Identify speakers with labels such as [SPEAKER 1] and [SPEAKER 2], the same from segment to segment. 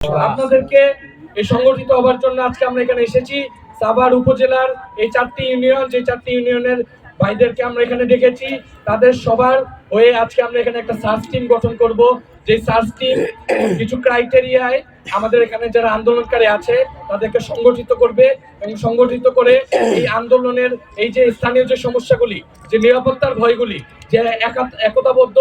[SPEAKER 1] আপনাদেরকে এই সংগঠিত হবার জন্য আজকে আমরা এখানে এসেছি। সাভার উপজেলার এই 4টি ইউনিয়ন, যে 4টি ইউনিয়নের ভাইদেরকে আমরা এখানে ডেকেছি, তাদের সবার হয়ে আজকে আমরা এখানে একটা সার্চ টিম গঠন করব। যে সার্চ টিম কিছু ক্রাইটেরিয়ায় আমাদের এখানে যারা আন্দোলনকারী আছে তাদেরকে সংগঠিত করবে এবং সংগঠিত করে এই আন্দোলনের এই যে স্থানীয় যে সমস্যাগুলি, যে নিরাপত্তার ভয়গুলি, যে একতাবদ্ধ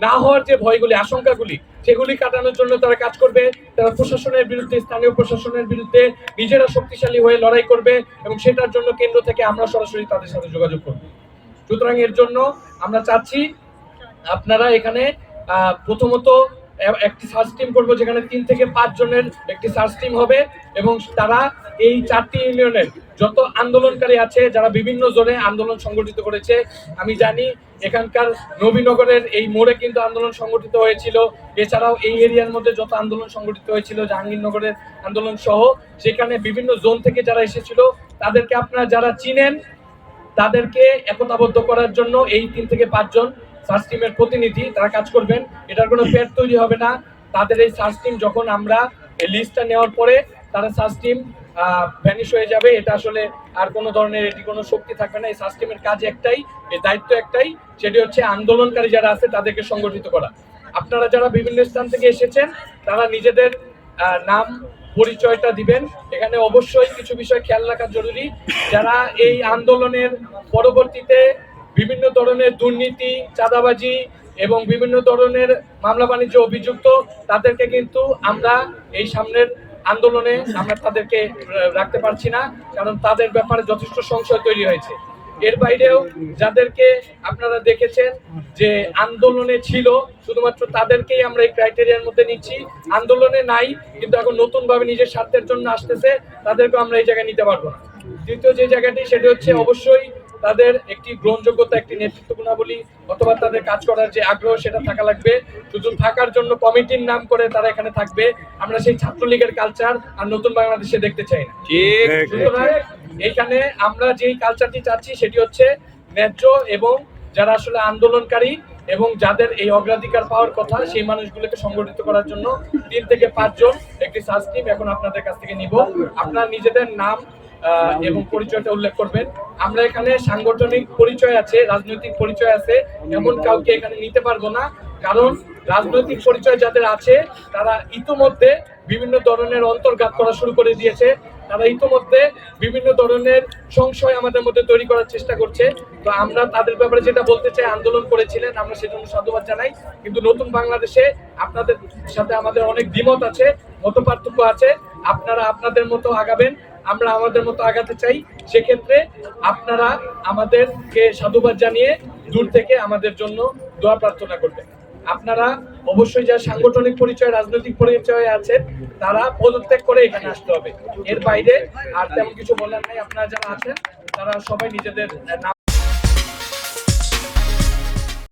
[SPEAKER 1] না হওয়ার যে ভয়গুলি, আশঙ্কাগুলি, সেগুলি কাটানোর জন্য তারা কাজ করবে। তারা প্রশাসনের বিরুদ্ধে, স্থানীয় প্রশাসনের বিরুদ্ধে নিজেরা শক্তিশালী হয়ে লড়াই করবে এবং সেটার জন্য কেন্দ্র থেকে আমরা সরাসরি তাদের সাথে যোগাযোগ করব। সুতরাং এর জন্য আমরা চাচ্ছি আপনারা এখানে প্রথমত একটি সার্চ টিম করবো, যেখানে 3 থেকে 5 জনের একটি সার্চ টিম হবে এবং তারা এই 4টি ইউনিয়নের যত আন্দোলনকারী আছে যারা বিভিন্ন জোনে আন্দোলন সংগঠিত করেছে, আমি জানি এখানকার নবীনগরের এই মোড়ে কিন্তু আন্দোলন সংগঠিত হয়েছিল, এছাড়াও এই এরিয়ার মধ্যে যত আন্দোলন সংগঠিত হয়েছিল জাহাঙ্গীরনগরের আন্দোলন সহ, সেখানে বিভিন্ন জোন থেকে যারা এসেছিল তাদেরকে আপনারা যারা চিনেন তাদেরকে একতাবদ্ধ করার জন্য এই 3 থেকে 5 জন সার্চ টিমের প্রতিনিধি তারা কাজ করবেন। এটার কোনো পেড তৈরি হবে না। তাদের এই সার্চ টিম যখন আমরা এই লিস্টটা নেওয়ার পরে তারা সার্চ টিম ভ্যানিশ হয়ে যাবে। এটা আসলে আর কোনো ধরনের এটি কোনো শক্তি থাকবে না। এই সার্চ টিমের কাজ একটাই, এই দায়িত্ব একটাই, সেটি হচ্ছে আন্দোলনকারী যারা আছে তাদেরকে সংগঠিত করা। আপনারা যারা বিভিন্ন স্থান থেকে এসেছেন তারা নিজেদের নাম পরিচয়টা দিবেন। এখানে অবশ্যই কিছু বিষয় খেয়াল রাখা জরুরি। যারা এই আন্দোলনের পরবর্তীতে বিভিন্ন ধরনের দুর্নীতি, চাঁদাবাজি এবং বিভিন্ন ধরনের মামলা বাণিজ্য অভিযুক্ত, তাদেরকে কিন্তু আমরা এই সামনের আন্দোলনে আমরা তাদেরকে রাখতে পারছি না, কারণ তাদের ব্যাপারে যথেষ্ট সংশয় তৈরি হয়েছে। এর বাইরেও যাদেরকে আপনারা দেখেছেন যে আন্দোলনে ছিল, শুধুমাত্র তাদেরকেই আমরা এই ক্রাইটেরিয়ার মধ্যে নিচ্ছি। আন্দোলনে নাই কিন্তু এখন নতুন ভাবে নিজের স্বার্থের জন্য আসতেছে, তাদেরকে আমরা এই জায়গায় নিতে পারবো না। তৃতীয় যে জায়গাটি, সেটা হচ্ছে অবশ্যই তাদের একটি গ্রহণযোগ্যতা, একটি নেতৃত্ব গুণাবলী অথবা তাদের কাজ করার যে আগ্রহ সেটা থাকা লাগবে। শুধু থাকার জন্য কমিটির নাম করে তারা এখানে থাকবে, আমরা সেই ছাত্রলীগের কালচার আর নতুন বাংলাদেশে দেখতে চাই না। সুতরাং এইখানে আমরা যেই কালচারটি চাচ্ছি সেটি হচ্ছে ন্যায্য এবং যারা আসলে আন্দোলনকারী এবং যাদের এই অগ্রাধিকার পাওয়ার কথা, সেই মানুষগুলোকে সংগঠিত করার জন্য 3 থেকে 5 জন একটি সার্চ টিম এখন আপনাদের কাছ থেকে নিব। আপনারা নিজেদের নাম এবং পরিচয়টা উল্লেখ করবেন। আমরা এখানে সাংগঠনিক পরিচয় আছে, রাজনৈতিক পরিচয় আছে, এমন কাউকে এখানে নিতে পারবো না, কারণ রাজনৈতিক পরিচয় যাদের আছে তারা ইতোমধ্যে বিভিন্ন ধরনের অন্তর্ঘাত করা শুরু করে দিয়েছে। তারা ইতোমধ্যে বিভিন্ন ধরনের সংশয় আমাদের মধ্যে তৈরি করার চেষ্টা করছে। তো আমরা তাদের ব্যাপারে যেটা বলতে চাই, আন্দোলন করেছিলেন, আমরা সেজন্য সাধুবাদ জানাই, কিন্তু নতুন বাংলাদেশে আপনাদের সাথে আমাদের অনেক দ্বিমত আছে, মত পার্থক্য আছে। আপনারা আপনাদের মতো আগাবেন, আমরা আমাদের মতো আগাতে চাই। সেক্ষেত্রে আপনারা আমাদেরকে সাধুবাদ জানিয়ে দূর থেকে আমাদের জন্য দোয়া প্রার্থনা করবেন। আপনারা অবশ্যই যারা সাংগঠনিক পরিচয়, রাজনৈতিক পরিচয় আছেন, তারা পদত্যাগ করে এখানে আসতে হবে। এর বাইরে আর তেমন কিছু বলার নাই। আপনারা যারা আছেন তারা সবাই নিজেদের নাম